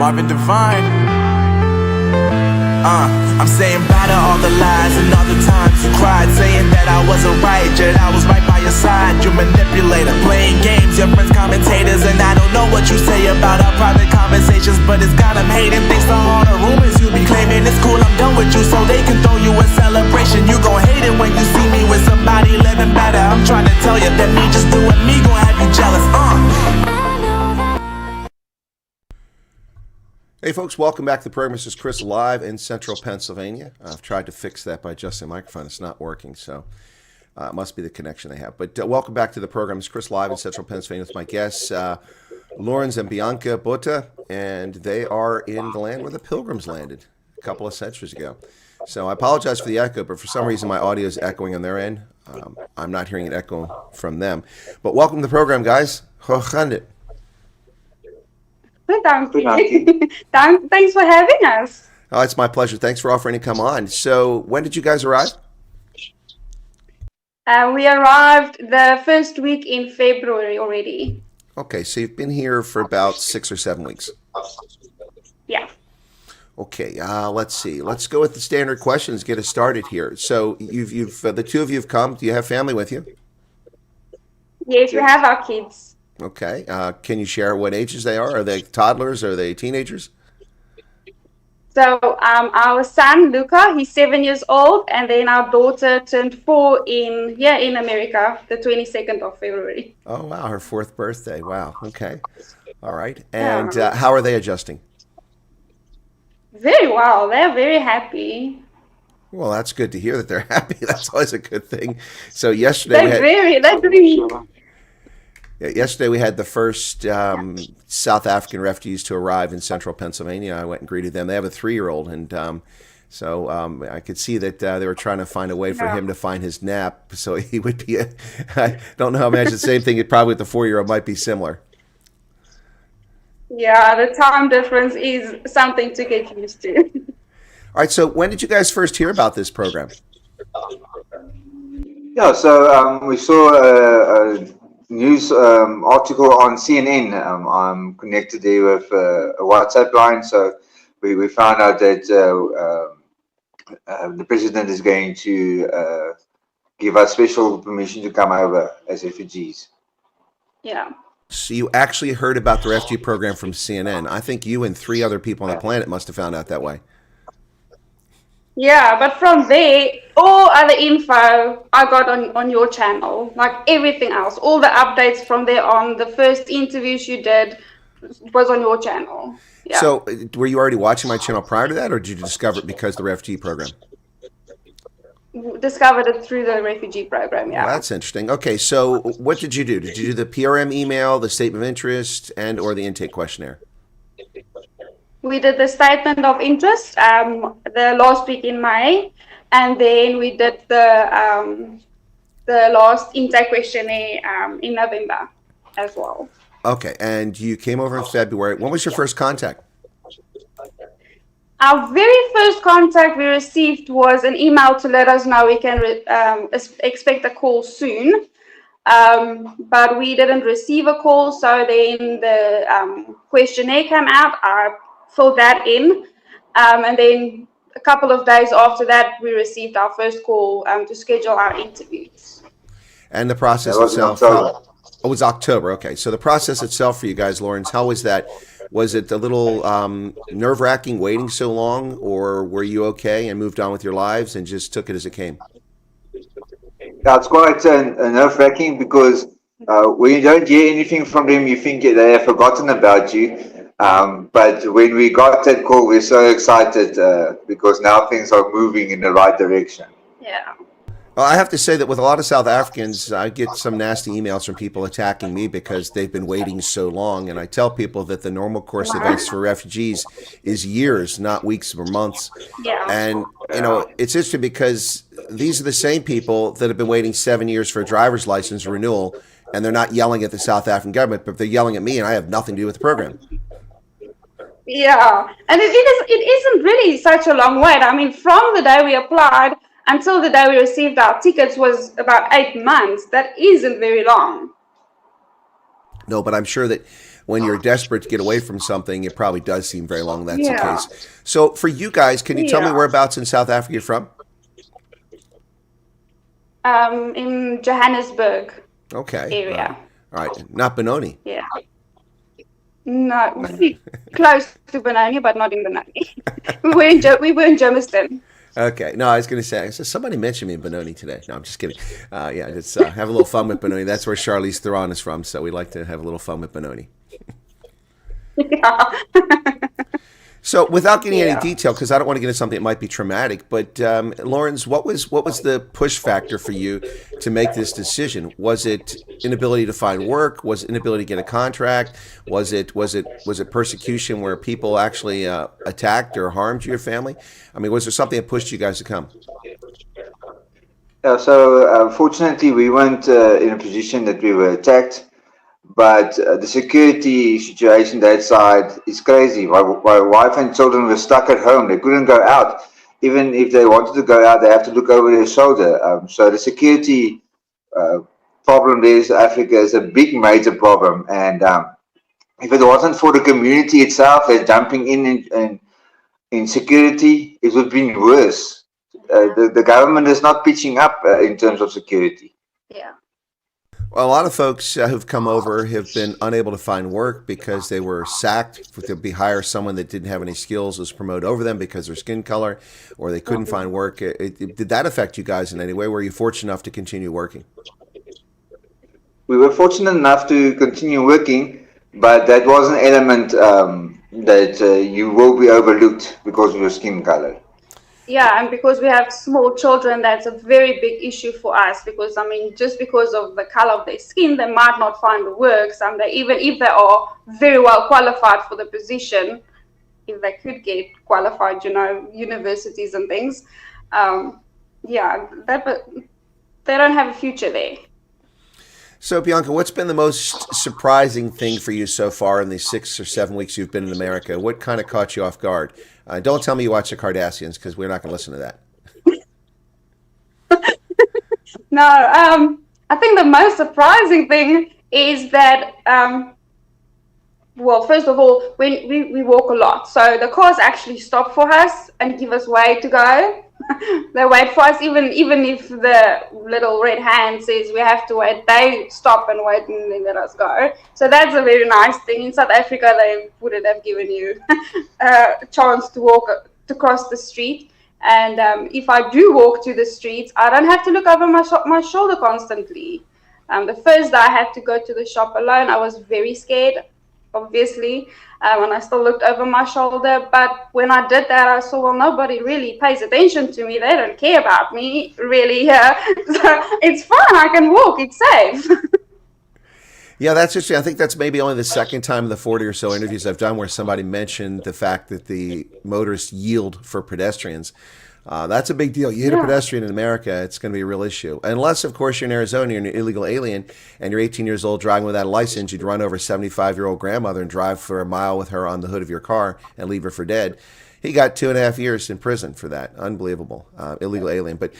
Marvin Divine. I'm saying bye to all the lies and all the times you cried, saying that I wasn't right, yet I was right by your side. You manipulator, playing games, your friends commentators, and I don't know what you say about our private conversations, but it's got them hating. Thanks to all the rumors you be claiming. It's cool, I'm done with you, so they can throw you a celebration. You gon' hate it when you see me with somebody living better. I'm trying to tell you that me just doing me gon' have you jealous. Hey folks, welcome back to the program. This is Chris live in central Pennsylvania. I've tried to fix that by adjusting the microphone. It's not working, so it must be the connection they have. But welcome back to the program. It's Chris live in central Pennsylvania with my guests, Lawrence and Bianca Botha, and they are in the land where the Pilgrims landed a couple of centuries ago. So I apologize for the echo, but for some reason my audio is echoing on their end. I'm not hearing an echo from them. But welcome to the program, guys. Thank you. Thanks for having us. Oh, it's my pleasure. Thanks for offering to come on. So when did you guys arrive? We arrived the first week in February already. Okay, so you've been here for about 6 or 7 weeks. Yeah. Okay, let's see. Let's go with the standard questions. Get us started here. So you've the two of you have come. Do you have family with you? Yes, we have our kids. Okay. Can you share what ages they are? Are they toddlers? Are they teenagers? So our son Luca, he's 7 years old, and then our daughter turned 4 in America, the 22nd of February. Oh wow, her 4th birthday. Wow. Okay. All right. And how are they adjusting? Very well. They're very happy. Well, that's good to hear that they're happy. That's always a good thing. So yesterday Yesterday we had the first South African refugees to arrive in central Pennsylvania. I went and greeted them. They have a 3-year-old, and so I could see that they were trying to find a way for him to find his nap. So he would be, I don't know how to imagine the same thing. Probably with the 4-year-old might be similar. Yeah, the time difference is something to get used to. All right, so when did you guys first hear about this program? Yeah, so we saw a news article on CNN. I'm connected there with a WhatsApp line, so we found out that the president is going to give us special permission to come over as refugees. Yeah. So you actually heard about the refugee program from CNN. I think you and 3 other people on the planet must have found out that way. Yeah, but from there, all other info I got on your channel, like everything else, all the updates from there on, the first interviews you did was on your channel. Yeah. So were you already watching my channel prior to that, or did you discover it because of the refugee program? Discovered it through the refugee program, yeah. Well, that's interesting. Okay, so what did you do? Did you do the PRM email, the statement of interest, and or the intake questionnaire? We did the statement of interest the last week in May, and then we did the last intake questionnaire in November as well. Okay, and you came over in February. When was your first contact? Our very first contact we received was an email to let us know we can expect a call soon, but we didn't receive a call. So then the questionnaire came out. I filled that in, and then a couple of days after that, we received our first call to schedule our interviews. And the process itself? It was October. Okay, so the process itself for you guys, Lawrence, how was that? Was it a little nerve-wracking waiting so long, or were you okay and moved on with your lives and just took it as it came? Yeah, it's quite nerve-wracking because when you don't hear anything from them, you think they have forgotten about you. But when we got that call, we're so excited because now things are moving in the right direction. Yeah. Well, I have to say that with a lot of South Africans, I get some nasty emails from people attacking me because they've been waiting so long. And I tell people that the normal course of events for refugees is years, not weeks or months. Yeah. And, you know, it's interesting because these are the same people that have been waiting 7 years for a driver's license renewal, and they're not yelling at the South African government, but they're yelling at me, and I have nothing to do with the program. Yeah, and it isn't really such a long wait. I mean, from the day we applied until the day we received our tickets was about 8 months. That isn't very long. No, but I'm sure that when you're desperate to get away from something, it probably does seem very long. That's the Yeah. case. So for you guys, can you tell me Yeah. whereabouts in South Africa you're from? In Johannesburg Okay. area. All right. Not Benoni. Yeah. No, we're close to Benoni, but not in Benoni. we were in Germiston. Okay. No, I was going to say, somebody mentioned me in Benoni today. No, I'm just kidding. Yeah, just have a little fun with Benoni. That's where Charlize Theron is from, so we like to have a little fun with Benoni. Yeah. So, without getting any Yeah. detail, because I don't want to get into something that might be traumatic, but Lawrence, what was the push factor for you to make this decision? Was it inability to find work? Was it inability to get a contract? Was it persecution where people actually attacked or harmed your family? I mean, was there something that pushed you guys to come? So fortunately, we weren't in a position that we were attacked. But the security situation that side is crazy. My wife and children were stuck at home. They couldn't go out. Even if they wanted to go out, they have to look over their shoulder. So the security problem there in South Africa is a big major problem. And if it wasn't for the community itself that's jumping in security, it would have been worse. The government is not pitching up in terms of security. Yeah. Well, a lot of folks who've come over have been unable to find work because they were sacked. To hire someone that didn't have any skills was promoted over them because of their skin color, or they couldn't find work. Did that affect you guys in any way? Were you fortunate enough to continue working? We were fortunate enough to continue working, but that was an element that you will be overlooked because of your skin color. Yeah, and because we have small children, that's a very big issue for us. Because I mean, just because of the color of their skin, they might not find the work. Even if they are very well qualified for the position, if they could get qualified, universities and things, yeah, they don't have a future there. So, Bianca, what's been the most surprising thing for you so far in the 6 or 7 weeks you've been in America? What kind of caught you off guard? Don't tell me you watch the Kardashians, because we're not going to listen to that. No, I think the most surprising thing is that, well, first of all, when we walk a lot, so the cars actually stop for us and give us way to go. They wait for us, even if the little red hand says we have to wait, they stop and wait and then let us go. So that's a very nice thing. In South Africa, they wouldn't have given you a chance to cross the street. And if I do walk to the streets, I don't have to look over my shoulder constantly. The first day I had to go to the shop alone, I was very scared, obviously, and I still looked over my shoulder. But when I did that, I saw, well, nobody really pays attention to me. They don't care about me, really. So it's fine. I can walk. It's safe. Yeah, that's interesting. I think that's maybe only the second time in the 40 or so interviews I've done where somebody mentioned the fact that the motorists yield for pedestrians. That's a big deal. You hit a pedestrian in America, it's going to be a real issue. Unless, of course, you're in Arizona, you're an illegal alien, and you're 18 years old driving without a license, you'd run over a 75-year-old grandmother and drive for a mile with her on the hood of your car and leave her for dead. He got 2.5 years in prison for that. Unbelievable. Illegal alien. But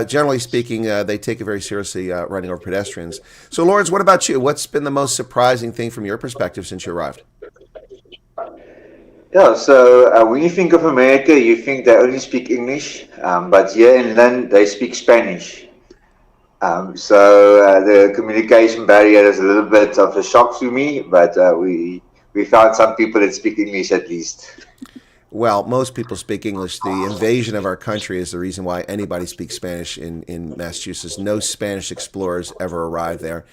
generally speaking, they take it very seriously, running over pedestrians. So, Lawrence, what about you? What's been the most surprising thing from your perspective since you arrived? Yeah, so when you think of America, you think they only speak English, but here in London, they speak Spanish. So the communication barrier is a little bit of a shock to me, but we found some people that speak English at least. Well, most people speak English. The invasion of our country is the reason why anybody speaks Spanish in Massachusetts. No Spanish explorers ever arrived there.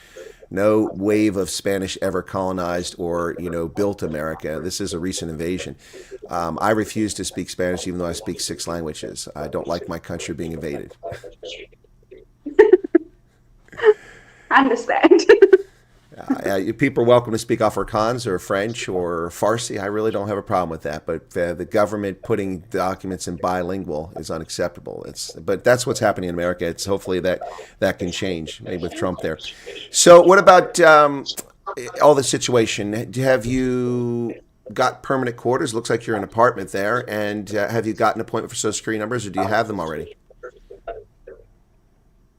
No wave of Spanish ever colonized or, built America. This is a recent invasion. I refuse to speak Spanish, even though I speak 6 languages. I don't like my country being invaded. I understand. People are welcome to speak Afrikaans or French or Farsi. I really don't have a problem with that. But the government putting documents in bilingual is unacceptable. But that's what's happening in America. It's hopefully that can change, maybe with Trump there. So what about all the situation? Have you got permanent quarters? Looks like you're in an apartment there. And have you got an appointment for Social Security numbers, or do you have them already?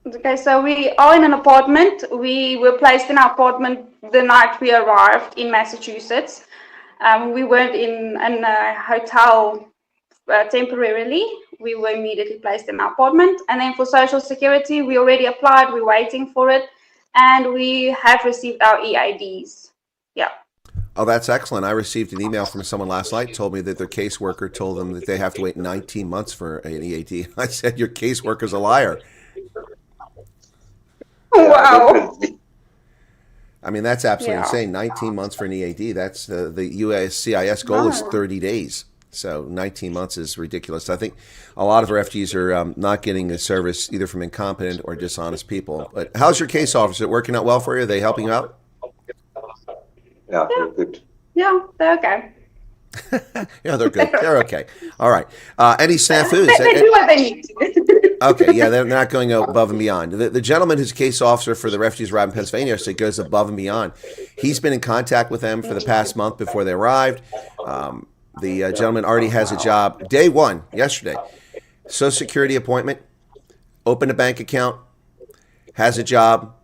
Okay, so we are in an apartment. We were placed in our apartment the night we arrived in Massachusetts. We weren't in a hotel temporarily. We were immediately placed in our apartment. And then for Social Security, we already applied. We're waiting for it. And we have received our EIDs. Yeah. Oh, that's excellent. I received an email from someone last night, told me that their caseworker told them that they have to wait 19 months for an EAD. I said, your caseworker's a liar. Wow. Definitely. I mean, that's absolutely Yeah. insane. 19 months for an EAD. That's the USCIS goal is 30 days. So 19 months is ridiculous. I think a lot of refugees are not getting the service either from incompetent or dishonest people. But how's your case officer? Working out well for you? Are they helping you out? Yeah, very good. Yeah, they're okay. Yeah, they're good. They're okay. All right. Any snafus? They do what they need to. Okay, yeah, they're not going above and beyond. The gentleman who's a case officer for the refugees arrived in Pennsylvania said goes above and beyond. He's been in contact with them for the past month before they arrived. The gentleman already has a job. Day one, yesterday, Social Security appointment, opened a bank account, has a job,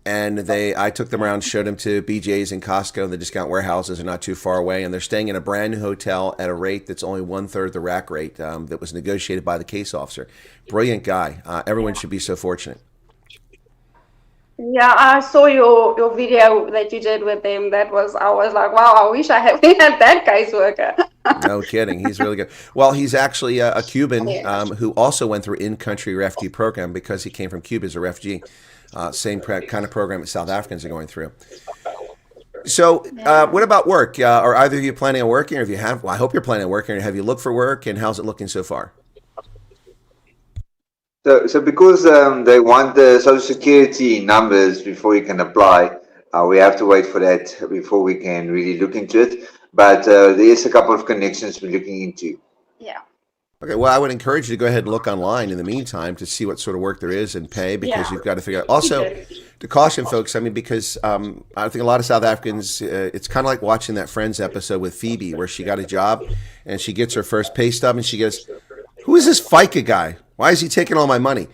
and I took them around, showed them to BJ's and Costco. The discount warehouses are not too far away, and they're staying in a brand new hotel at a rate that's only 1/3 the rack rate that was negotiated by the case officer. Brilliant guy. Everyone should be so fortunate. Yeah, I saw your video that you did with them. I was like, wow, I wish I had that caseworker. No kidding. He's really good. Well, he's actually a Cuban who also went through in-country refugee program because he came from Cuba as a refugee. Same kind of program that South Africans are going through. So what about work? Are either of you planning on working, or if you have, well, I hope you're planning on working, or have you looked for work, and how's it looking so far? So because they want the Social Security numbers before you can apply, we have to wait for that before we can really look into it. But there is a couple of connections we're looking into. Yeah. Okay, well, I would encourage you to go ahead and look online in the meantime to see what sort of work there is and pay, because you've got to figure out. Also, to caution folks, I mean, because I think a lot of South Africans, it's kind of like watching that Friends episode with Phoebe where she got a job and she gets her first pay stub and she goes, who is this FICA guy? Why is he taking all my money?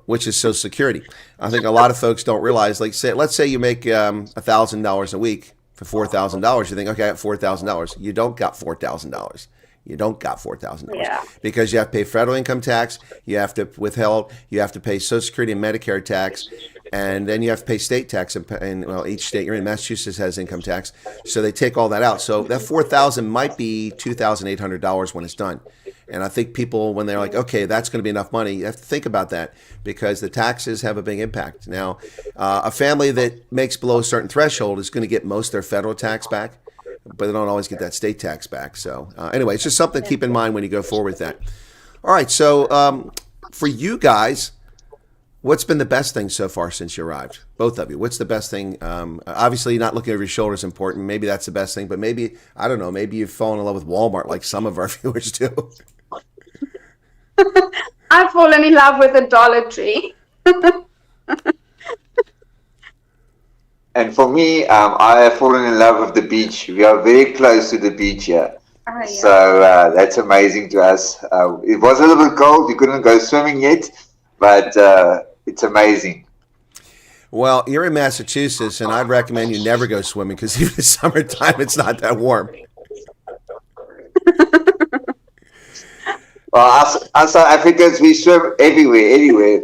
Which is Social Security. I think a lot of folks don't realize, like, let's say you make $1,000 a week for $4,000. You think, okay, I got $4,000. You don't got $4,000. You don't got $4,000 because you have to pay federal income tax, you have to withhold, you have to pay Social Security and Medicare tax, and then you have to pay state tax. And well, each state you're in, Massachusetts has income tax, so they take all that out. So that $4,000 might be $2,800 when it's done. And I think people, when they're like, okay, that's going to be enough money, you have to think about that because the taxes have a big impact. Now, a family that makes below a certain threshold is going to get most of their federal tax back, but they don't always get that state tax back. So anyway, it's just something to keep in mind when you go forward with that. All right, so for you guys, what's been the best thing so far since you arrived? Both of you. What's the best thing? Obviously, not looking over your shoulder is important. Maybe that's the best thing, but maybe, I don't know, maybe you've fallen in love with Walmart like some of our viewers do. I've fallen in love with the Dollar Tree. And for me, I have fallen in love with the beach. We are very close to the beach here. Oh, yeah. So that's amazing to us. It was a little bit cold. We couldn't go swimming yet, but it's amazing. Well, you're in Massachusetts, and I'd recommend you never go swimming because even in summertime, it's not that warm. Well, us South Africans, we swim everywhere, anywhere.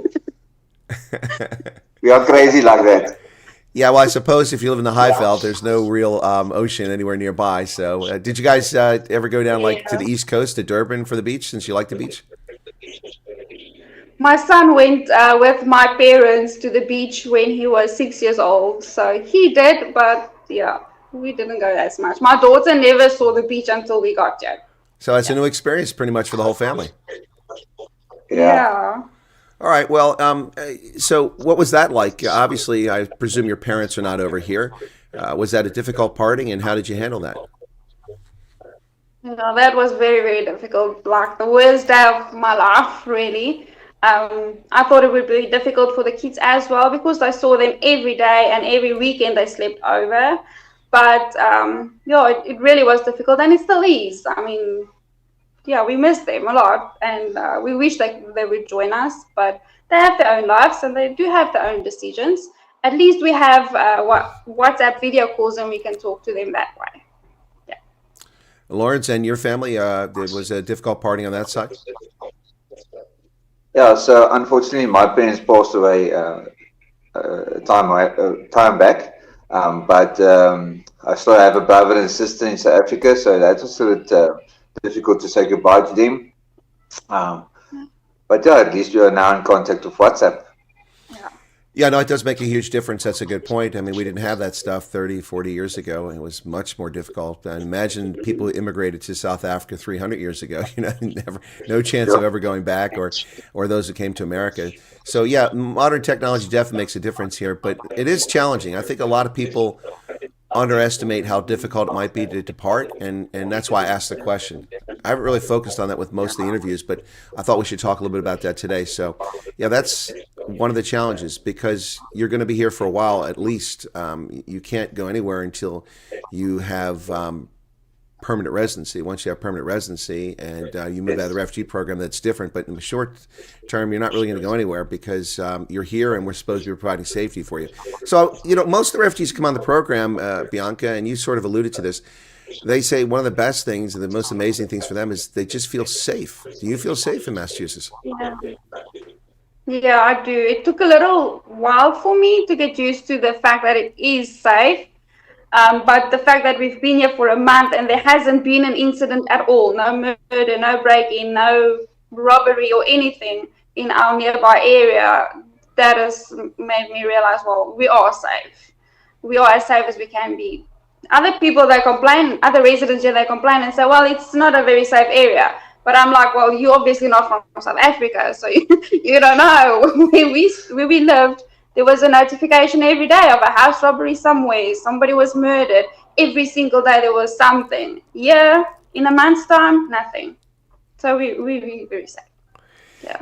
We are crazy like that. Yeah, well, I suppose if you live in the Highveld, there's no real ocean anywhere nearby. So did you guys ever go down like to the East Coast, to Durban for the beach, since you like the beach? My son went with my parents to the beach when he was 6 years old. So he did, but yeah, we didn't go as much. My daughter never saw the beach until we got there. So it's a new experience pretty much for the whole family. Yeah. All right. Well, so what was that like? Obviously, I presume your parents are not over here. Was that a difficult parting, and how did you handle that? No, that was very, very difficult. Like the worst day of my life, really. I thought it would be difficult for the kids as well because I saw them every day and every weekend they slept over. But yeah, it really was difficult, and it still is. I mean, yeah, we miss them a lot, and we wish they would join us, but they have their own lives and they do have their own decisions. At least we have WhatsApp video calls and we can talk to them that way. Yeah. Lawrence, and your family, was a difficult parting on that side? Yeah, so unfortunately, my parents passed away time back, but I still have a brother and sister in South Africa, so that was a bit difficult to say goodbye to them. But yeah, at least we are now in contact with WhatsApp. Yeah, no, it does make a huge difference. That's a good point. I mean, we didn't have that stuff 30, 40 years ago. It was much more difficult. And imagine people who immigrated to South Africa 300 years ago, no chance of ever going back, or those who came to America. So yeah, modern technology definitely makes a difference here, but it is challenging. I think a lot of people underestimate how difficult it might be to depart, and that's why I asked the question. I haven't really focused on that with most of the interviews, but I thought we should talk a little bit about that today. So yeah, that's one of the challenges, because you're going to be here for a while at least. You can't go anywhere until you have permanent residency. Once you have permanent residency and you move out of the refugee program, that's different. But in the short term, you're not really going to go anywhere, because you're here and we're supposed to be providing safety for you. So, most of the refugees come on the program, Bianca, and you sort of alluded to this. They say one of the best things and the most amazing things for them is they just feel safe. Do you feel safe in Massachusetts? Yeah, I do. It took a little while for me to get used to the fact that it is safe. But the fact that we've been here for a month and there hasn't been an incident at all, no murder, no break-in, no robbery or anything in our nearby area, that has made me realize, well, we are safe. We are as safe as we can be. Other people, they complain, other residents here, they complain and say, well, it's not a very safe area. But I'm like, well, you're obviously not from South Africa, so you don't know. Where we lived, there was a notification every day of a house robbery somewhere. Somebody was murdered. Every single day there was something. Yeah, in a month's time, nothing. So we're very safe.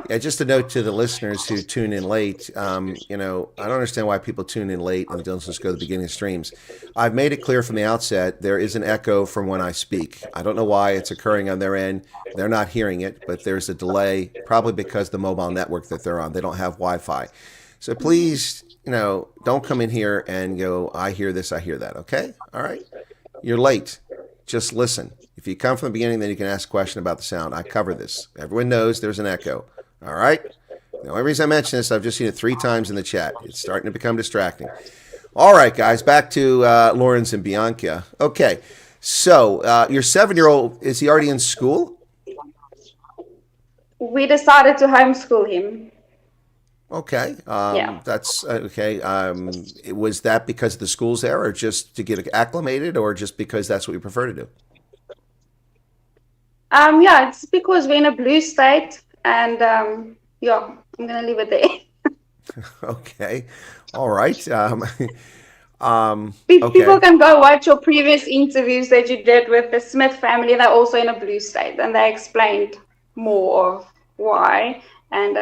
Yeah, just a note to the listeners who tune in late. I don't understand why people tune in late and don't just go to the beginning of streams. I've made it clear from the outset there is an echo from when I speak. I don't know why it's occurring on their end. They're not hearing it, but there's a delay, probably because the mobile network that they're on, they don't have Wi-Fi. So please, don't come in here and go, I hear this, I hear that. Okay? All right? You're late. Just listen. If you come from the beginning, then you can ask a question about the sound. I cover this. Everyone knows there's an echo. All right? The only reason I mention this, I've just seen it 3 times in the chat. It's starting to become distracting. All right, guys, back to Lawrence and Bianca. Okay, so your 7-year-old, is he already in school? We decided to homeschool him. Okay. Yeah. That's okay. Was that because the school's there, or just to get acclimated, or just because that's what you prefer to do? Yeah, it's because we're in a blue state, and I'm gonna leave it there. Okay. All right. People can go watch your previous interviews that you did with the Smith family. They're also in a blue state, and they explained more of why. And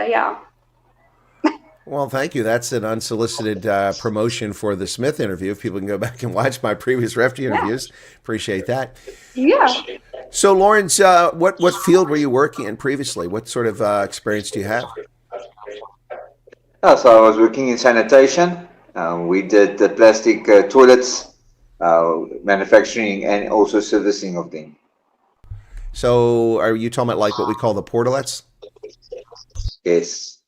Well, thank you. That's an unsolicited promotion for the Smith interview. If people can go back and watch my previous refugee interviews, appreciate that. Yeah. So, Lawrence, what field were you working in previously? What sort of experience do you have? So I was working in sanitation. We did the plastic toilets, manufacturing, and also servicing of them. So are you talking about like what we call the portalets? Yes.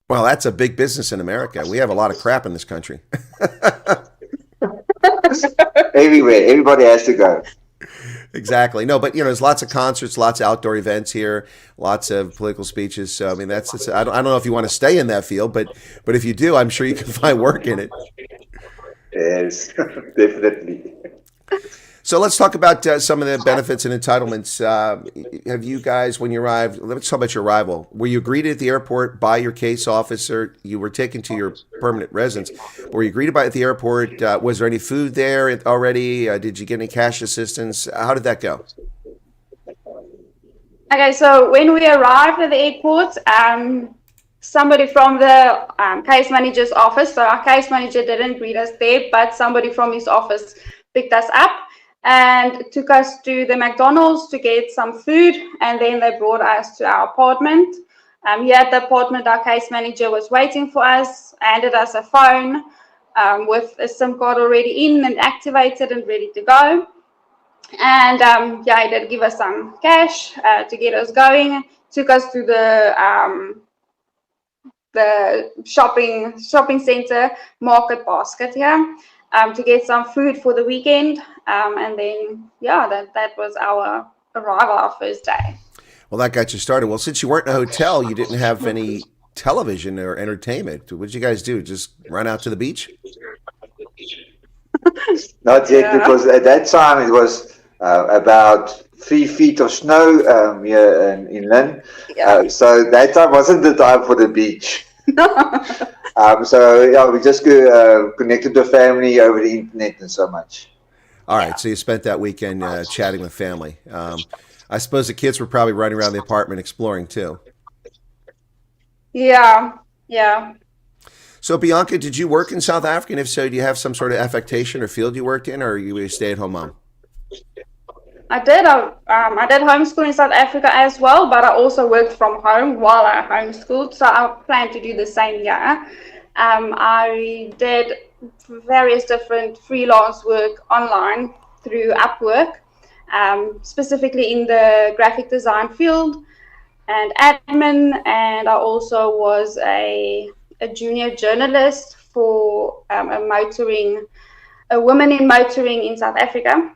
Well, that's a big business in America. We have a lot of crap in this country. Everywhere. Everybody has to go. Exactly. No, but there's lots of concerts, lots of outdoor events here, lots of political speeches. So I mean, I don't know if you want to stay in that field, but if you do, I'm sure you can find work in it. Yes, definitely. So let's talk about some of the benefits and entitlements. Have you guys, when you arrived, let's talk about your arrival. Were you greeted at the airport by your case officer? You were taken to your permanent residence. Were you greeted at the airport? Was there any food there already? Did you get any cash assistance? How did that go? Okay, so when we arrived at the airport, somebody from the case manager's office, so our case manager didn't greet us there, but somebody from his office picked us up. and took us to the McDonald's to get some food, and then they brought us to our apartment. Here at the apartment, our case manager was waiting for us, handed us a phone with a SIM card already in and activated and ready to go. And he did give us some cash to get us going, took us to the shopping center Market Basket here to get some food for the weekend, and then that was our arrival, our first day. Well, that got you started. Well, since you weren't in a hotel, you didn't have any television or entertainment. What did you guys do? Just run out to the beach? Not yet, because at that time it was about 3 feet of snow here in Lynn. So that time wasn't the time for the beach. So we just connected to family over the internet and so much. All right, so you spent that weekend chatting with family. I suppose the kids were probably running around the apartment exploring too. Yeah. So Bianca, did you work in South Africa? And if so, do you have some sort of affectation or field you worked in, or are you a stay-at-home mom? I did. I did homeschool in South Africa as well, but I also worked from home while I homeschooled. So I plan to do the same year. I did various different freelance work online through Upwork, specifically in the graphic design field and admin. And I also was a junior journalist for a woman in motoring in South Africa.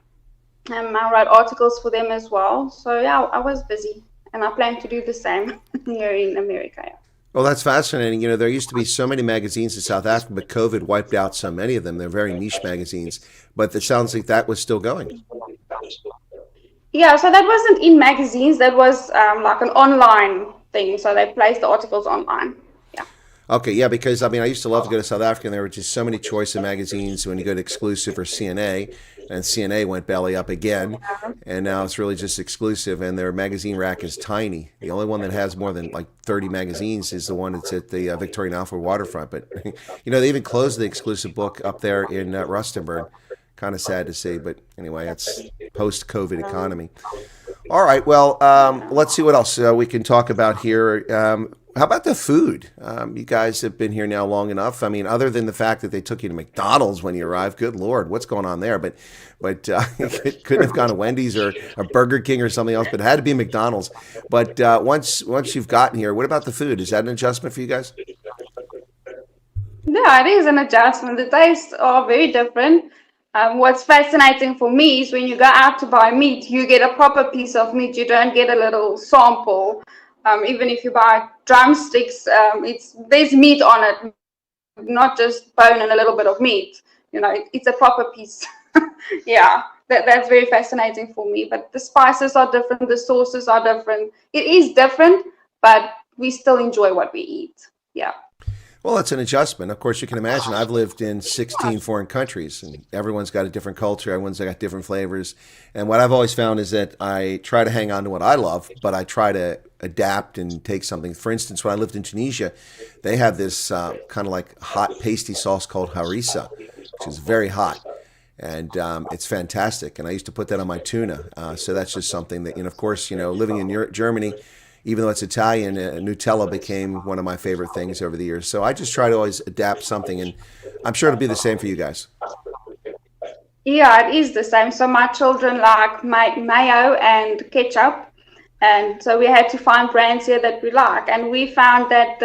I wrote articles for them as well. So I was busy, and I plan to do the same here in America. Yeah. Well, that's fascinating. You know, there used to be so many magazines in South Africa, but COVID wiped out so many of them. They're very niche magazines, but it sounds like that was still going. Yeah, so that wasn't in magazines. That was like an online thing. So they placed the articles online. Okay, yeah, because I used to love to go to South Africa, and there were just so many choice of magazines when you go to Exclusive or CNA, and CNA went belly up again, and now it's really just Exclusive, and their magazine rack is tiny. The only one that has more than like 30 magazines is the one that's at the Victoria and Alfred waterfront. But they even closed the Exclusive book up there in Rustenburg. Kind of sad to see, but anyway, it's post-COVID economy. All right, well, let's see what else we can talk about here. How about the food? You guys have been here now long enough. Other than the fact that they took you to McDonald's when you arrived, good Lord, what's going on there? But it couldn't have gone to Wendy's or a Burger King or something else, but it had to be McDonald's. But once you've gotten here, what about the food? Is that an adjustment for you guys? Yeah, it is an adjustment. The tastes are very different. What's fascinating for me is when you go out to buy meat, you get a proper piece of meat. You don't get a little sample. Even if you buy drumsticks, there's meat on it, not just bone and a little bit of meat. It's a proper piece. Yeah, that's very fascinating for me. But the spices are different, the sauces are different. It is different, but we still enjoy what we eat. Yeah. Well, it's an adjustment. Of course, you can imagine I've lived in 16 foreign countries, and everyone's got a different culture. Everyone's got different flavors. And what I've always found is that I try to hang on to what I love, but I try to adapt and take something. For instance, when I lived in Tunisia, they have this kind of like hot pasty sauce called harissa, which is very hot. And it's fantastic. And I used to put that on my tuna. So that's just something that, of course, living in Germany, even though it's Italian, Nutella became one of my favorite things over the years. So I just try to always adapt something, and I'm sure it'll be the same for you guys. Yeah, it is the same. So my children like mayo and ketchup, and so we had to find brands here that we like. And we found that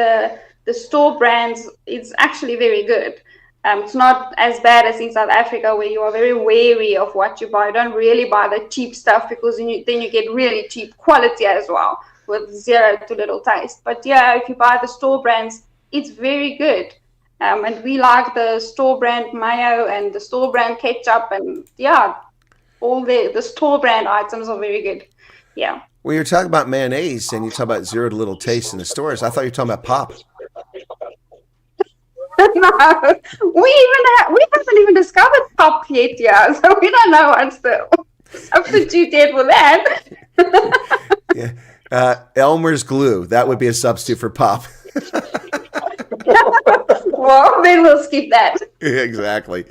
the store brands, it's actually very good. It's not as bad as in South Africa, where you are very wary of what you buy. You don't really buy the cheap stuff, because then you get really cheap quality as well, with zero to little taste. But yeah, if you buy the store brands, it's very good. And we like the store brand mayo and the store brand ketchup, and all the store brand items are very good. Yeah. Well, you're talking about mayonnaise, and you talk about zero to little taste in the stores. I thought you were talking about pop. No, we haven't even discovered pop yet, so we don't know what's the substitute yet for that. Yeah. Elmer's glue. That would be a substitute for pop. Well, then we'll skip that. Exactly.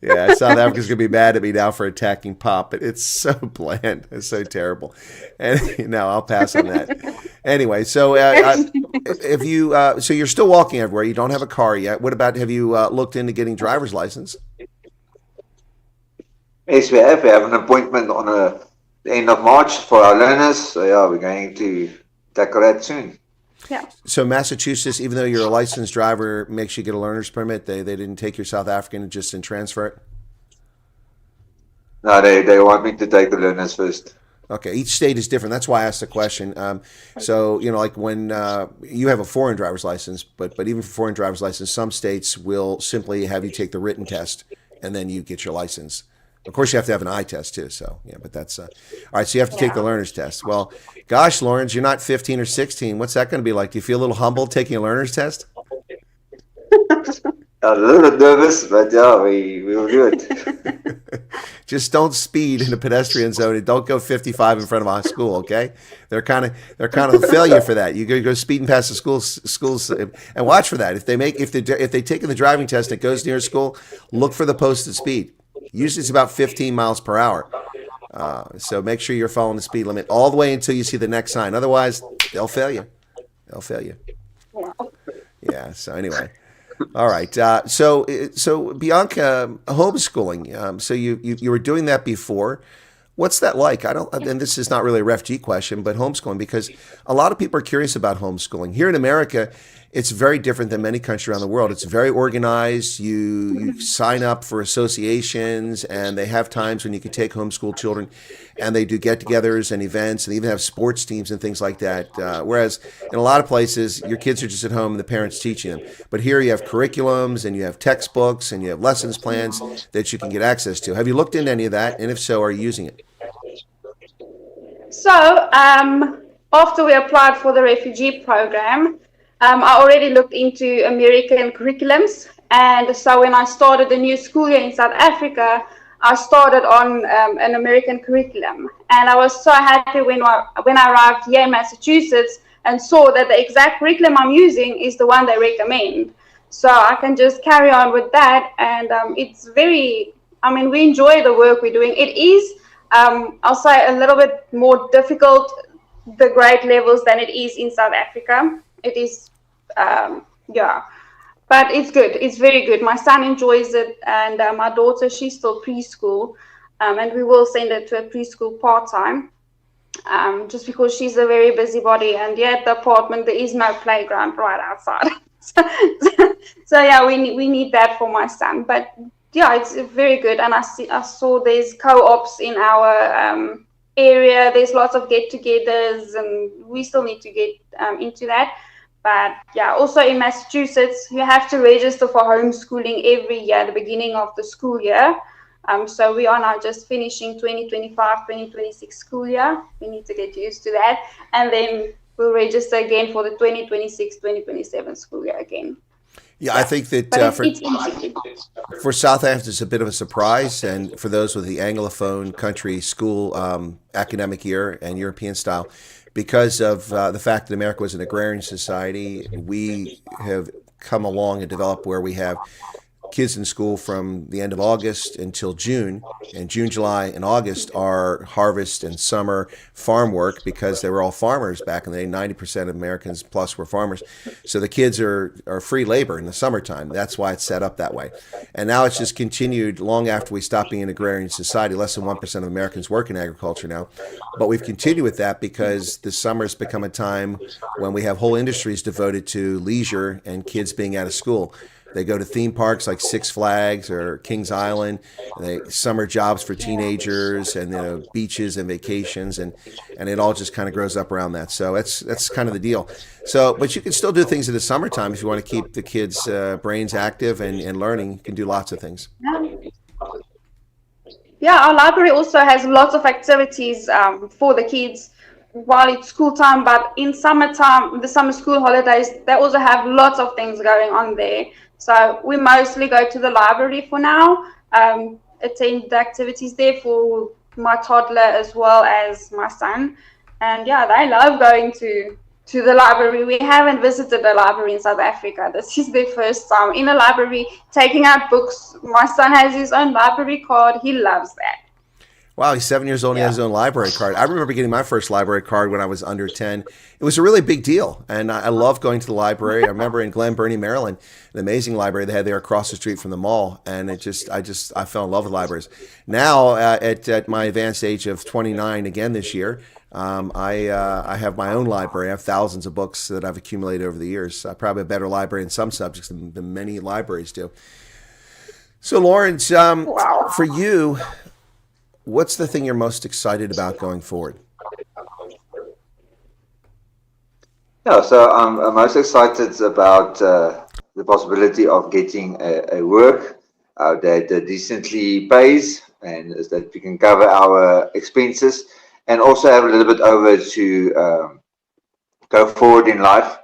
Yeah, South Africa's going to be mad at me now for attacking pop, but it's so bland. It's so terrible. And no, I'll pass on that. Anyway, so if you, so you're still walking everywhere. You don't have a car yet. What about, have you looked into getting driver's license? Yes, we have. We have an appointment on the end of March for our learners. So yeah, we're going to tackle that soon. Yeah. So Massachusetts, even though you're a licensed driver, makes you get a learner's permit. They didn't take your South African and just transfer it? No, they want me to take the learners first. Okay, each state is different. That's why I asked the question. So, you know, like when you have a foreign driver's license, but even for foreign driver's license, some states will simply have you take the written test and then you get your license. Of course, you have to have an eye test too. So, yeah, but that's all right. So you have to take the learner's test. Well, gosh, Lawrence, you're not 15 or 16. What's that going to be like? Do you feel a little humble taking a learner's test? A little bit nervous, but yeah, we will do it. Just don't speed in the pedestrian zone and don't go 55 in front of our school. Okay, they're kind of a failure for that. You go speeding past the schools and watch for that. If they take the driving test and it goes near school, look for the posted speed. Usually it's about 15 miles per hour. So make sure you're following the speed limit all the way until you see the next sign. Otherwise, they'll fail you. Yeah. So anyway. All right. So Bianca, homeschooling. So you were doing that before. What's that like? And this is not really a refugee question, but homeschooling, because a lot of people are curious about homeschooling. Here in America, it's very different than many countries around the world. It's very organized. You sign up for associations, and they have times when you can take homeschool children, and they do get-togethers and events, and even have sports teams and things like that. Whereas in a lot of places, your kids are just at home and the parents teaching them. But here you have curriculums, and you have textbooks, and you have lessons plans that you can get access to. Have you looked into any of that? And if so, are you using it? So, after we applied for the refugee program, I already looked into American curriculums. And so when I started the new school year in South Africa, I started on an American curriculum. And I was so happy when I arrived here in Massachusetts and saw that the exact curriculum I'm using is the one they recommend. So I can just carry on with that. And we enjoy the work we're doing. It is, I'll say, a little bit more difficult, the grade levels, than it is in South Africa. It is, but it's good. It's very good. My son enjoys it, and my daughter, she's still preschool, and we will send her to a preschool part-time, just because she's a very busybody, and here at the apartment, there is no playground right outside. So yeah, we need that for my son. But yeah, it's very good. And I saw there's co-ops in our area. There's lots of get-togethers, and we still need to get into that. But yeah, also in Massachusetts, you have to register for homeschooling every year, the beginning of the school year. So we are now just finishing 2025-2026 school year. We need to get used to that. And then we'll register again for the 2026-2027 school year again. Yeah, I think that for South Africa, it's a bit of a surprise. And for those with the Anglophone country school academic year and European style, because of the fact that America was an agrarian society, we have come along and developed where we have kids in school from the end of August until June, and June, July, and August are harvest and summer farm work, because they were all farmers back in the day. 90% of Americans plus were farmers. So the kids are free labor in the summertime. That's why it's set up that way. And now it's just continued long after we stopped being an agrarian society. Less than 1% of Americans work in agriculture now. But we've continued with that because the summer has become a time when we have whole industries devoted to leisure and kids being out of school. They go to theme parks like Six Flags or Kings Island, and they summer jobs for teenagers, and beaches and vacations, and it all just kind of grows up around that. So that's kind of the deal. So, but you can still do things in the summertime if you want to keep the kids' brains active and learning. You can do lots of things. Yeah, our library also has lots of activities for the kids while it's school time, but in summertime, the summer school holidays, they also have lots of things going on there. So we mostly go to the library for now, attend the activities there for my toddler as well as my son. And yeah, they love going to to the library. We haven't visited a library in South Africa. This is their first time in a library, taking out books. My son has his own library card. He loves that. Wow, he's 7 years old and he has his own library card. I remember getting my first library card when I was under 10. It was a really big deal, and I love going to the library. I remember in Glen Burnie, Maryland, an amazing library they had there across the street from the mall, and I fell in love with libraries. Now, at my advanced age of 29 again this year, I have my own library. I have thousands of books that I've accumulated over the years. I probably have a better library in some subjects than many libraries do. So, Lawrence, for you, what's the thing you're most excited about going forward? Yeah, so I'm most excited about the possibility of getting a work that decently pays and that we can cover our expenses and also have a little bit over to go forward in life.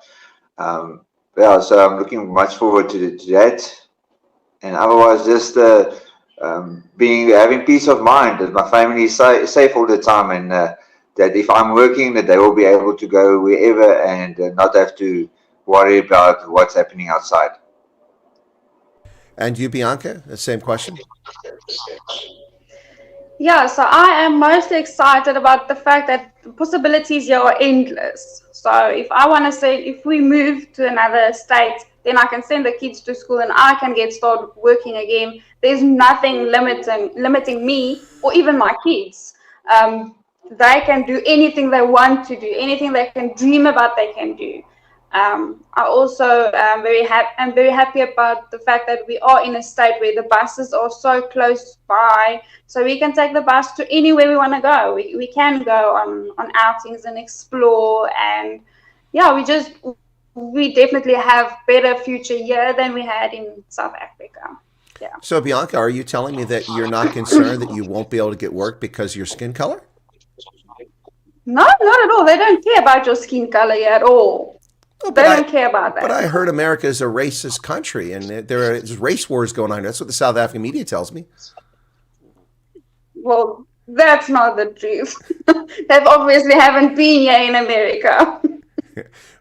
Yeah, so I'm looking much forward to that. And otherwise, just having peace of mind that my family is safe all the time, and that if I'm working, that they will be able to go wherever and not have to worry about what's happening outside. And you, Bianca, the same question? Yeah, so I am most excited about the fact that the possibilities here are endless. So if I want to say, if we move to another state, then I can send the kids to school and I can get started working again. There's nothing limiting me or even my kids. They can do anything they want to do, anything they can dream about, they can do. I also am very happy about the fact that we are in a state where the buses are so close by, so we can take the bus to anywhere we want to go. We can go on outings and explore, and yeah, we definitely have better future here than we had in South Africa. Yeah. So, Bianca, are you telling me that you're not concerned that you won't be able to get work because of your skin color? No, not at all. They don't care about your skin color at all. Oh, they don't care about that. But I heard America is a racist country, and there's race wars going on. That's what the South African media tells me. Well, that's not the truth. They obviously haven't been here in America.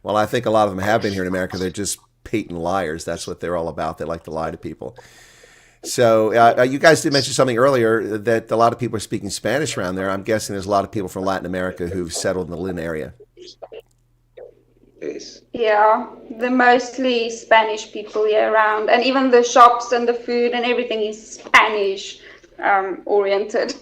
Well, I think a lot of them have been here in America. They're just patent liars. That's what they're all about. They like to lie to people. So you guys did mention something earlier that a lot of people are speaking Spanish around there. I'm guessing there's a lot of people from Latin America who've settled in the Lynn area. Yes. Yeah, they're mostly Spanish people here around, and even the shops and the food and everything is Spanish oriented.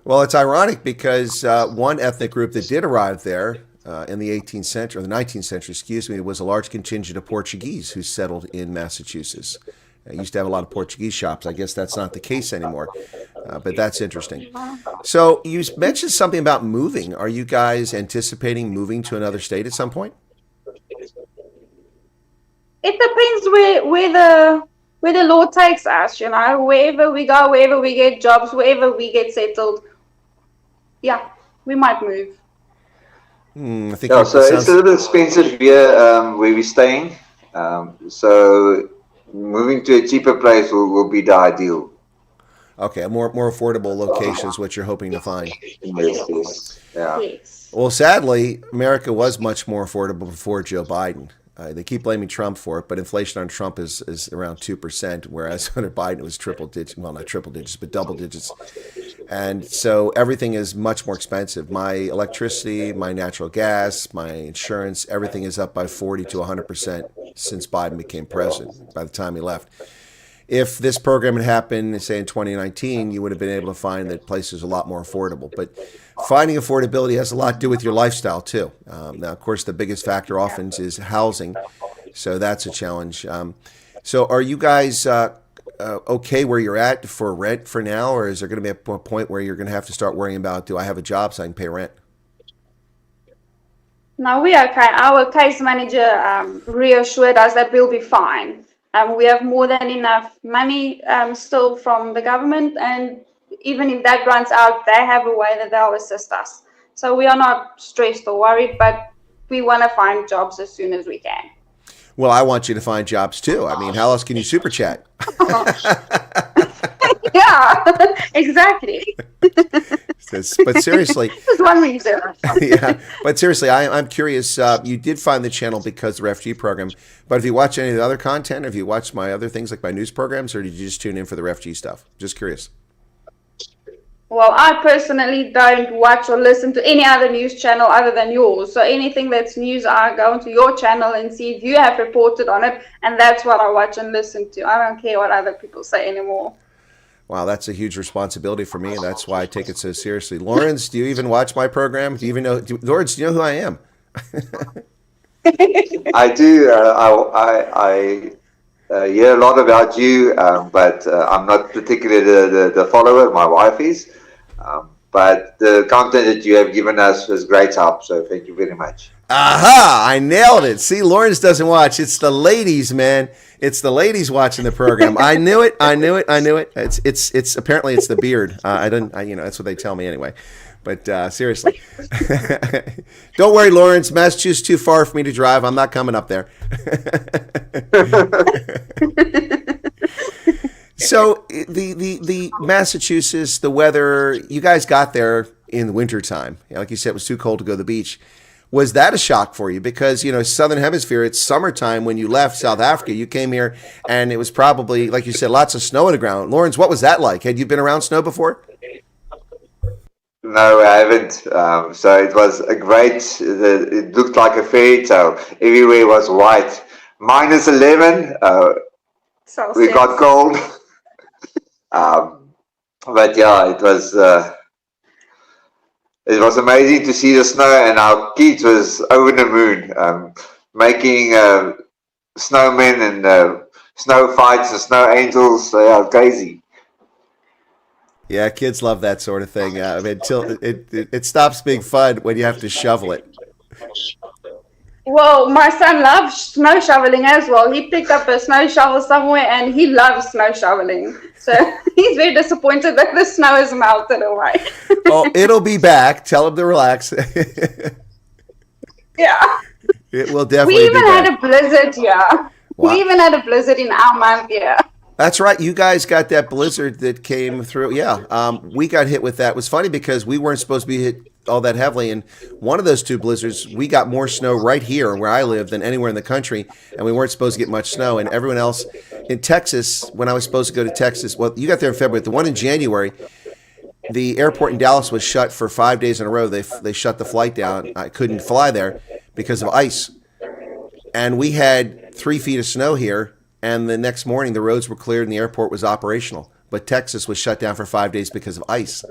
Well, it's ironic because one ethnic group that did arrive there in the 18th century, or the 19th century, excuse me, was a large contingent of Portuguese who settled in Massachusetts. I used to have a lot of Portuguese shops. I guess that's not the case anymore, but that's interesting. So you mentioned something about moving. Are you guys anticipating moving to another state at some point? It depends where the Lord takes us, you know. Wherever we go, wherever we get jobs, wherever we get settled, yeah, we might move. I think so it's a little bit expensive here where we're staying. So moving to a cheaper place will be the ideal. Okay, a more affordable location is what you're hoping to find. Yes. Yeah. Yes. Well, sadly, America was much more affordable before Joe Biden. They keep blaming Trump for it, but inflation on Trump is around 2%, whereas under Biden it was triple digits. Well, not triple digits, but double digits. And so everything is much more expensive. My electricity, my natural gas, my insurance, everything is up by 40 to 100% since Biden became president, by the time he left. If this program had happened, say, in 2019, you would have been able to find that places are a lot more affordable. But finding affordability has a lot to do with your lifestyle, too. Now, of course, the biggest factor often is housing, so that's a challenge. So are you guys okay where you're at for rent for now, or is there going to be a point where you're going to have to start worrying about, do I have a job so I can pay rent? No, we are okay. Our case manager reassured us that we'll be fine. We have more than enough money still from the government, and even if that runs out, they have a way that they'll assist us. So we are not stressed or worried, but we want to find jobs as soon as we can. Well, I want you to find jobs too. I mean, how else can you super chat? Yeah, exactly. But seriously, There's one reason. yeah. But seriously, I'm curious. You did find the channel because of the refugee program, but have you watched any of the other content? Have you watched my other things like my news programs, or did you just tune in for the refugee stuff? Just curious. Well, I personally don't watch or listen to any other news channel other than yours. So anything that's news, I go into your channel and see if you have reported on it, and that's what I watch and listen to. I don't care what other people say anymore. Wow, that's a huge responsibility for me, and that's why I take it so seriously. Lawrence, do you even watch my program? Do you even know? Lawrence, do you know who I am? I do. I hear a lot about you, but I'm not particularly the follower. My wife is. But the content that you have given us was great help. So thank you very much. Aha! I nailed it. See, Lawrence doesn't watch. It's the ladies, man. It's the ladies watching the program. I knew it. I knew it. I knew it. It's apparently it's the beard. That's what they tell me anyway. But seriously, don't worry, Lawrence. Massachusetts is too far for me to drive. I'm not coming up there. So the Massachusetts, the weather, you guys got there in the wintertime. Like you said, it was too cold to go to the beach. Was that a shock for you? Because, Southern Hemisphere, it's summertime when you left South Africa. You came here and it was probably, like you said, lots of snow on the ground. Lawrence, what was that like? Had you been around snow before? No, I haven't. So it was a great, it looked like a fairy tale. Everywhere was white. -11, we got cold. But yeah, it was amazing to see the snow, and our kids was over the moon, making snowmen and snow fights and snow angels. So yeah, crazy. Yeah, kids love that sort of thing. Until it stops being fun when you have to shovel it. Well, my son loves snow shoveling as well. He picked up a snow shovel somewhere and he loves snow shoveling. So he's very disappointed that the snow has melted away. Oh, it'll be back. Tell him to relax. Yeah. It will definitely We even be back. had a blizzard here. Wow. We even had a blizzard in our month here. That's right. You guys got that blizzard that came through. Yeah, we got hit with that. It was funny because we weren't supposed to be hit all that heavily. And one of those two blizzards, we got more snow right here where I live than anywhere in the country. And we weren't supposed to get much snow. And everyone else in Texas, when I was supposed to go to Texas, well, you got there in February. The one in January, the airport in Dallas was shut for 5 days in a row. They shut the flight down. I couldn't fly there because of ice. And we had 3 feet of snow here. And the next morning, the roads were cleared and the airport was operational. But Texas was shut down for 5 days because of ice.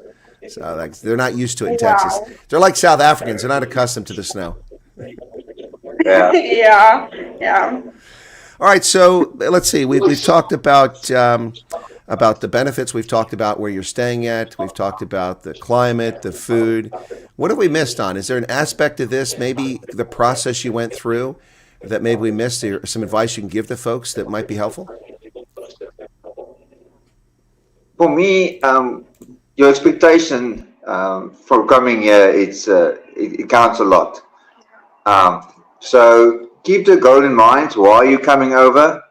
So they're not used to it in Texas. They're like South Africans. They're not accustomed to the snow. Yeah. Yeah. All right, so let's see. We've talked about the benefits. We've talked about where you're staying at. We've talked about the climate, the food. What have we missed on? Is there an aspect of this, maybe the process you went through, that maybe we missed, or some advice you can give to folks that might be helpful? For me, your expectation for coming here, it counts a lot. So keep the goal in mind. Why are you coming over?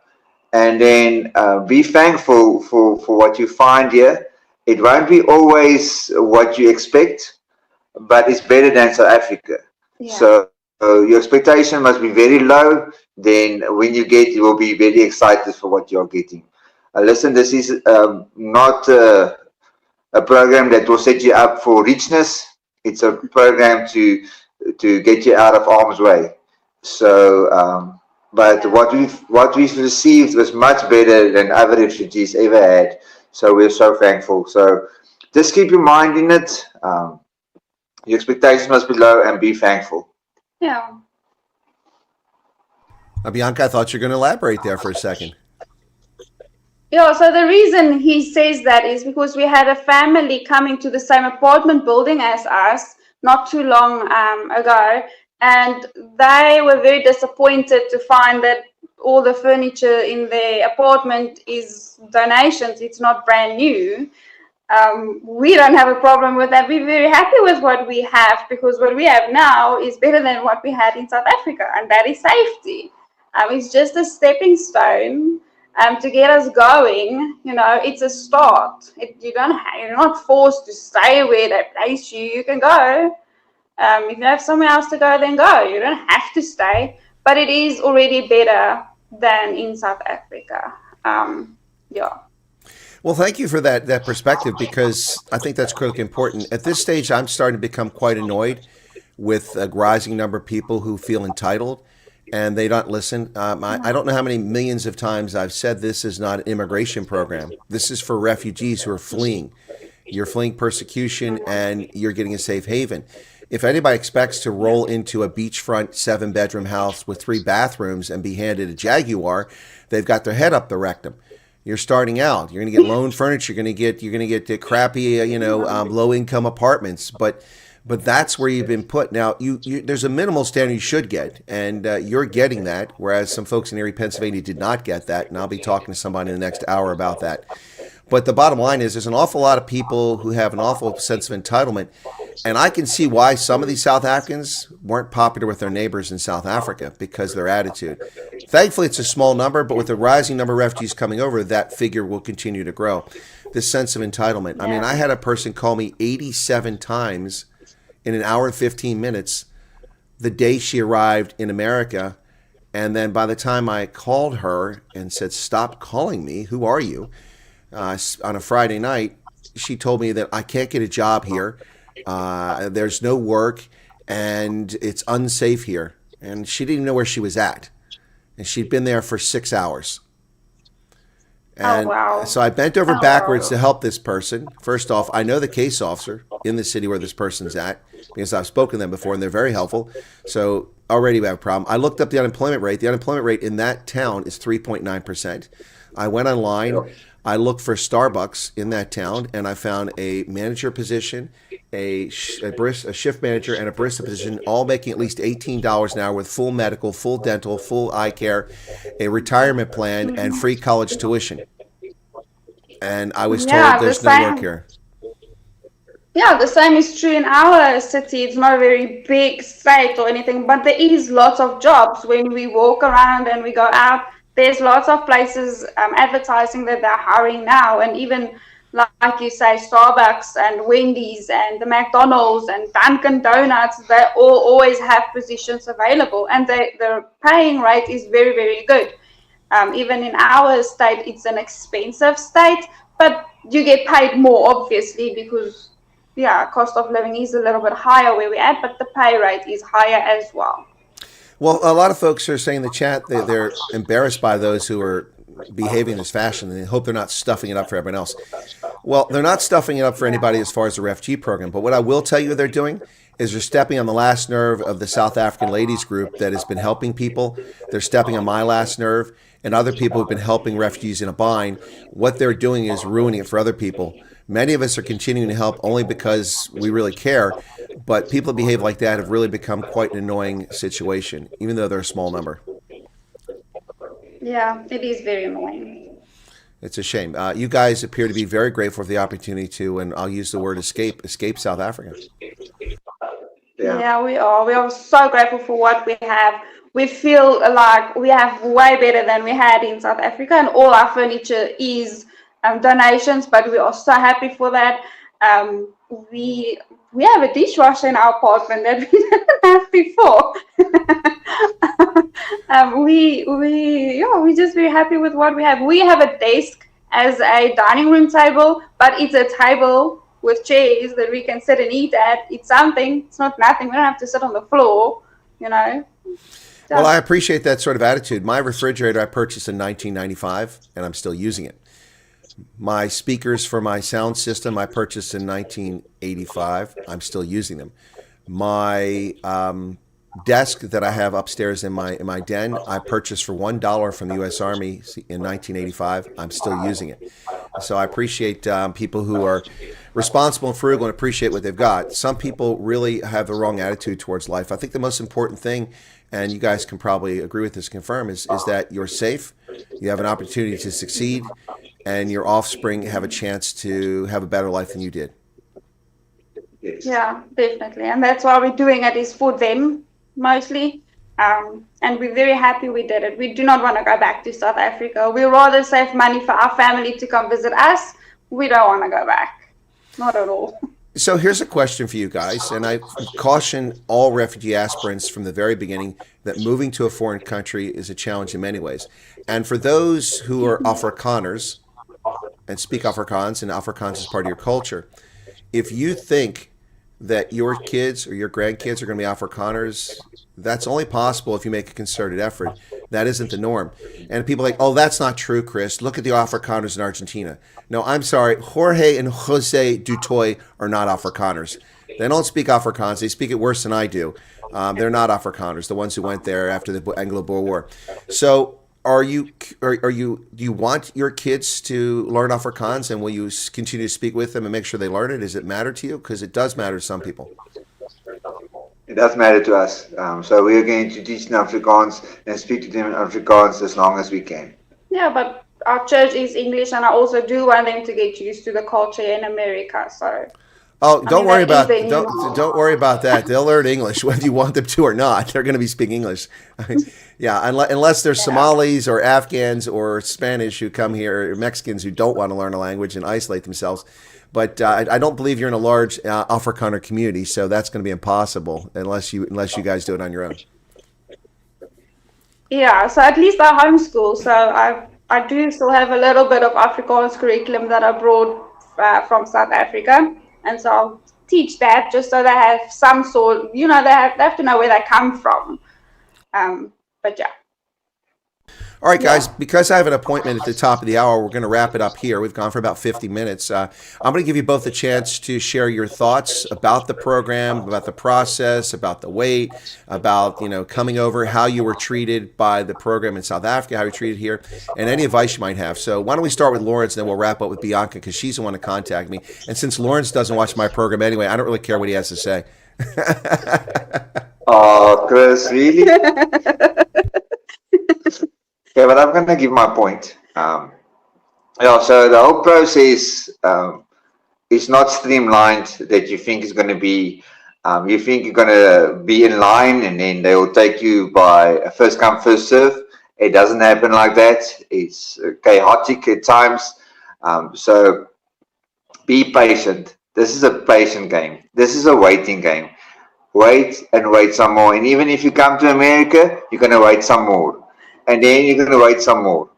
And then be thankful for what you find here. It won't be always what you expect, but it's better than South Africa. Yeah. So your expectation must be very low. Then when you get, you will be very excited for what you're getting. Listen, this is not a program that will set you up for richness. It's a program to get you out of harm's way. So, but what we've received was much better than other refugees ever had. So we're so thankful. So just keep your mind in it. Your expectations must be low and be thankful. Yeah. Bianca, I thought you were going to elaborate there for a second. Yeah, so the reason he says that is because we had a family coming to the same apartment building as us not too long ago, and they were very disappointed to find that all the furniture in their apartment is donations. It's not brand new. We don't have a problem with that. We're very happy with what we have, because what we have now is better than what we had in South Africa, and that is safety. It's just a stepping stone. to get us going. It's a start. You're not forced to stay where they place you. You can go. If you have somewhere else to go, then go. You don't have to stay, but it is already better than in South Africa. Yeah. Well, thank you for that perspective, because I think that's critically important. At this stage, I'm starting to become quite annoyed with a rising number of people who feel entitled and they don't listen. I don't know how many millions of times I've said this is not an immigration program. This is for refugees who are fleeing. You're fleeing persecution and you're getting a safe haven. If anybody expects to roll into a beachfront 7-bedroom house with 3 bathrooms and be handed a Jaguar, they've got their head up the rectum. You're starting out. You're going to get loan furniture. You're going to get crappy, low-income apartments. But that's where you've been put. Now, there's a minimal standard you should get, and you're getting that, whereas some folks in Erie, Pennsylvania did not get that, and I'll be talking to somebody in the next hour about that. But the bottom line is there's an awful lot of people who have an awful sense of entitlement, and I can see why some of these South Africans weren't popular with their neighbors in South Africa, because of their attitude. Thankfully, it's a small number, but with the rising number of refugees coming over, that figure will continue to grow. This sense of entitlement. I mean, I had a person call me 87 times in an hour and 15 minutes the day she arrived in America, and then by the time I called her and said, "Stop calling me, who are you?" On a Friday night, she told me that I can't get a job here. There's no work, and it's unsafe here. And she didn't even know where she was at. And she'd been there for 6 hours. And so I bent over backwards to help this person. First off, I know the case officer in the city where this person's at, because I've spoken to them before, and they're very helpful. So already we have a problem. I looked up the unemployment rate. The unemployment rate in that town is 3.9%. I went online. I looked for Starbucks in that town, and I found a manager position, a shift manager, and a barista position, all making at least $18 an hour with full medical, full dental, full eye care, a retirement plan, and free college tuition. And I was told there's no work here. Yeah, the same is true in our city. It's not a very big state or anything, but there is lots of jobs. When we walk around and we go out, there's lots of places advertising that they're hiring now. And even, like you say, Starbucks and Wendy's and the McDonald's and Dunkin' Donuts, they all always have positions available. And the paying rate is very, very good. Even in our state, it's an expensive state, but you get paid more, obviously, because, cost of living is a little bit higher where we're at, but the pay rate is higher as well. Well, a lot of folks are saying in the chat that they're embarrassed by those who are behaving in this fashion, and they hope they're not stuffing it up for everyone else. Well, they're not stuffing it up for anybody as far as the refugee program. But what I will tell you they're doing is they're stepping on the last nerve of the South African ladies group that has been helping people. They're stepping on my last nerve, and other people who've been helping refugees in a bind. What they're doing is ruining it for other people. Many of us are continuing to help only because we really care, but people that behave like that have really become quite an annoying situation, even though they're a small number. Yeah, it is very annoying. It's a shame. You guys appear to be very grateful for the opportunity to, and I'll use the word escape South Africa. Yeah, we are. We are so grateful for what we have. We feel like we have way better than we had in South Africa, and all our furniture is donations, but we are so happy for that. We have a dishwasher in our apartment that we didn't have before. We're just very happy with what we have. We have a desk as a dining room table, but it's a table with chairs that we can sit and eat at. It's something. It's not nothing. We don't have to sit on the floor, Well, I appreciate that sort of attitude. My refrigerator I purchased in 1995, and I'm still using it. My speakers for my sound system I purchased in 1985. I'm still using them. My desk that I have upstairs in my den, I purchased for $1 from the U.S. Army in 1985. I'm still using it. So I appreciate people who are responsible and frugal and appreciate what they've got. Some people really have the wrong attitude towards life. I think the most important thing, and you guys can probably agree with this, confirm, is that you're safe, you have an opportunity to succeed, and your offspring have a chance to have a better life than you did. Yeah, definitely. And that's why we're doing it, is for them mostly. And we're very happy we did it. We do not want to go back to South Africa. We'd rather save money for our family to come visit us. We don't want to go back. Not at all. So here's a question for you guys, and I caution all refugee aspirants from the very beginning that moving to a foreign country is a challenge in many ways. And for those who are Afrikaners and speak Afrikaans, and Afrikaans is part of your culture, if you think that your kids or your grandkids are going to be Afrikaners, that's only possible if you make a concerted effort. That isn't the norm. And people are like, oh, that's not true, Chris. Look at the Afrikaners in Argentina. No, I'm sorry. Jorge and Jose Dutoy are not Afrikaners. They don't speak Afrikaans. They speak it worse than I do. They're not Afrikaners, the ones who went there after the Anglo-Boer War. So do you want your kids to learn Afrikaans, and will you continue to speak with them and make sure they learn it? Does it matter to you? Because it does matter to some people. It does matter to us. So we are going to teach them Afrikaans and speak to them in Afrikaans as long as we can. Yeah, but our church is English, and I also do want them to get used to the culture in America. So. Oh, don't worry about that. They'll learn English whether you want them to or not. They're going to be speaking English. Yeah, unless they're Somalis or Afghans or Spanish who come here, or Mexicans who don't want to learn a language and isolate themselves. But I don't believe you're in a large Afrikaner community, so that's going to be impossible unless you guys do it on your own. Yeah, so at least I homeschool. So I do still have a little bit of Afrikaans curriculum that I brought from South Africa. And so I'll teach that just so they have some sort, they have to know where they come from. But yeah. All right, guys, because I have an appointment at the top of the hour, we're going to wrap it up here. We've gone for about 50 minutes. I'm going to give you both a chance to share your thoughts about the program, about the process, about the wait, about, coming over, how you were treated by the program in South Africa, how you were treated here, and any advice you might have. So why don't we start with Lawrence, and then we'll wrap up with Bianca, because she's the one to contact me. And since Lawrence doesn't watch my program anyway, I don't really care what he has to say. Oh, Chris, really? Yeah, but I'm going to give my point. So the whole process is not streamlined that you think is going to be, you think you're going to be in line and then they will take you by a first come, first serve. It doesn't happen like that. It's chaotic at times. So be patient. This is a patient game. This is a waiting game. Wait and wait some more. And even if you come to America, you're going to wait some more. And then you're going to wait some more.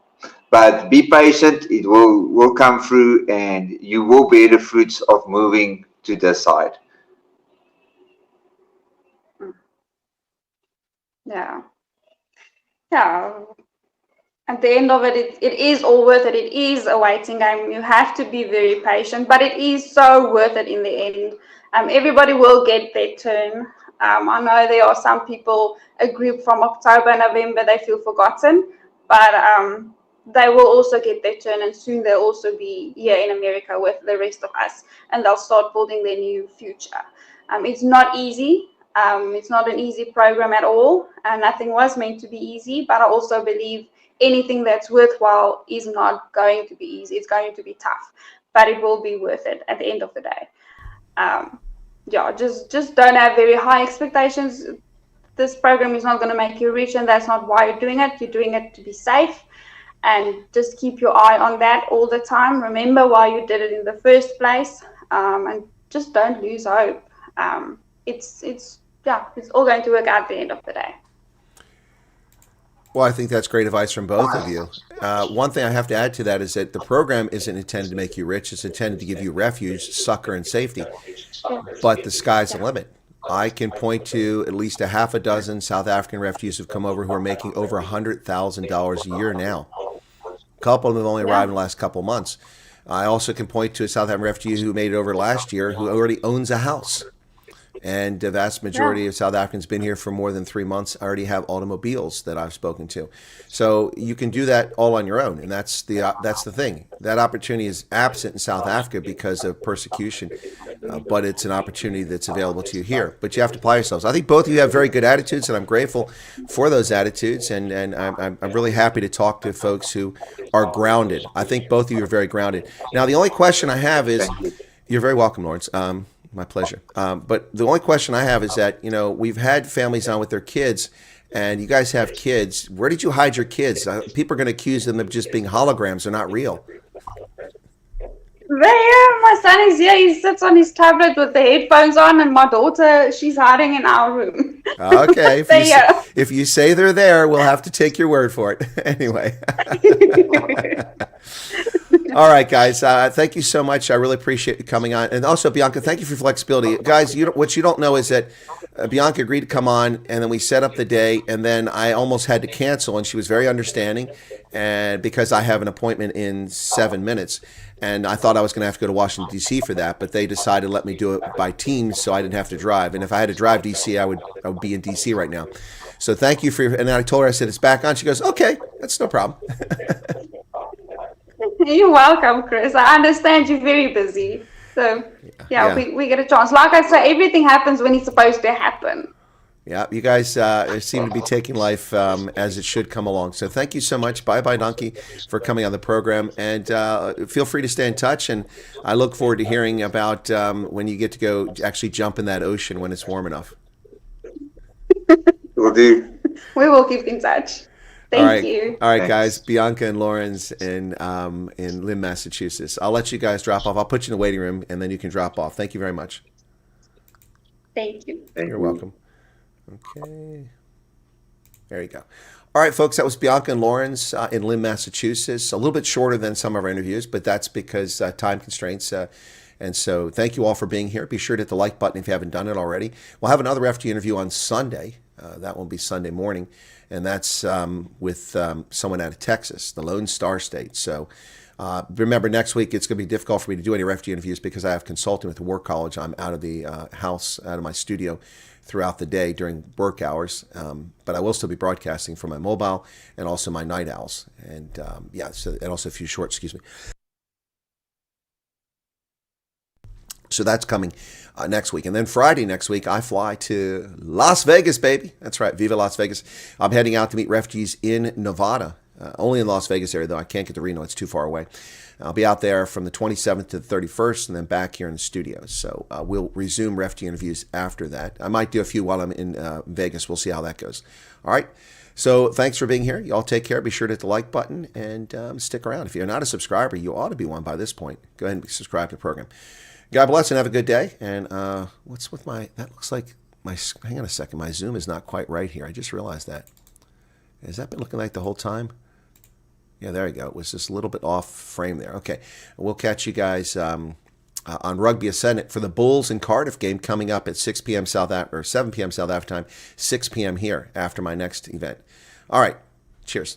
But be patient. It will come through, and you will bear the fruits of moving to this side. Yeah. At the end of it, it is all worth it. It is a waiting game. You have to be very patient, but it is so worth it in the end. Everybody will get their turn. I know there are some people, a group from October, November, they feel forgotten, but they will also get their turn, and soon they'll also be here in America with the rest of us, and they'll start building their new future. It's not easy. It's not an easy program at all, and nothing was meant to be easy, but I also believe anything that's worthwhile is not going to be easy. It's going to be tough, but it will be worth it at the end of the day. Just don't have very high expectations. This program is not going to make you rich, and that's not why you're doing it. You're doing it to be safe, and just keep your eye on that all the time. Remember why you did it in the first place, and just don't lose hope. It's all going to work out at the end of the day. Well, I think that's great advice from both of you. One thing I have to add to that is that the program isn't intended to make you rich. It's intended to give you refuge, succor, and safety. But the sky's the limit. I can point to at least a half a dozen South African refugees who've come over who are making over $100,000 a year now. A couple of them have only arrived in the last couple of months. I also can point to a South African refugee who made it over last year who already owns a house. And the vast majority of South Africans been here for more than 3 months, already have automobiles that I've spoken to. So you can do that all on your own, and that's the thing. That opportunity is absent in South Africa because of persecution, but it's an opportunity that's available to you here. But you have to apply yourselves. I think both of you have very good attitudes, and I'm grateful for those attitudes, and I'm really happy to talk to folks who are grounded. I think both of you are very grounded. Now, the only question I have is, you're very welcome, Lawrence. My pleasure. But the only question I have is that, we've had families on with their kids, and you guys have kids. Where did you hide your kids? People are going to accuse them of just being holograms. They're not real. There, my son is here. He sits on his tablet with the headphones on, and my daughter, she's hiding in our room. Okay. They're If you say they're there, we'll have to take your word for it. Anyway. All right, guys. Thank you so much. I really appreciate you coming on. And also, Bianca, thank you for your flexibility. Guys, what you don't know is that Bianca agreed to come on, and then we set up the day, and then I almost had to cancel, and she was very understanding, and because I have an appointment in 7 minutes. And I thought I was going to have to go to Washington, D.C. for that, but they decided to let me do it by Teams so I didn't have to drive. And if I had to drive D.C., I would be in D.C. right now. So thank you for your, and then I told her, I said, it's back on. She goes, okay, that's no problem. You're welcome, Chris. I understand you're very busy. So, yeah. We get a chance. Like I say, everything happens when it's supposed to happen. Yeah, you guys seem to be taking life as it should come along. So thank you so much. Bye-bye, Donkey, for coming on the program. And feel free to stay in touch. And I look forward to hearing about when you get to go actually jump in that ocean when it's warm enough. Will do. We will keep in touch. Thank you. All right, Thanks. guys. Bianca and Lawrence in Lynn, Massachusetts. I'll let you guys drop off. I'll put you in the waiting room, and then you can drop off. Thank you very much. Thank you. You're welcome. Okay. There you go. All right, folks, that was Bianca and Lawrence in Lynn, Massachusetts. A little bit shorter than some of our interviews, but that's because time constraints. And so thank you all for being here. Be sure to hit the like button if you haven't done it already. We'll have another FT interview on Sunday. That will be Sunday morning. And that's with someone out of Texas, the Lone Star State. So remember, next week it's going to be difficult for me to do any FT interviews because I have consulting with the work college. I'm out of the house, out of my studio throughout the day during work hours, but I will still be broadcasting from my mobile and also my night owls, and and also a few shorts. Excuse me. So that's coming next week, and then Friday next week I fly to Las Vegas, baby. That's right, Viva Las Vegas. I'm heading out to meet refugees in Nevada, only in Las Vegas area though. I can't get to Reno; it's too far away. I'll be out there from the 27th to the 31st and then back here in the studio. So we'll resume refugee interviews after that. I might do a few while I'm in Vegas. We'll see how that goes. All right. So thanks for being here. You all take care. Be sure to hit the like button and stick around. If you're not a subscriber, you ought to be one by this point. Go ahead and subscribe to the program. God bless and have a good day. And what's with my, that looks like my, hang on a second. My Zoom is not quite right here. I just realized that. Has that been looking like the whole time? Yeah, there you go. It was just a little bit off frame there. Okay, we'll catch you guys on Rugby Ascendant for the Bulls and Cardiff game coming up at 6 p.m. or 7 p.m. South Africa time, 6 p.m. here after my next event. All right, cheers.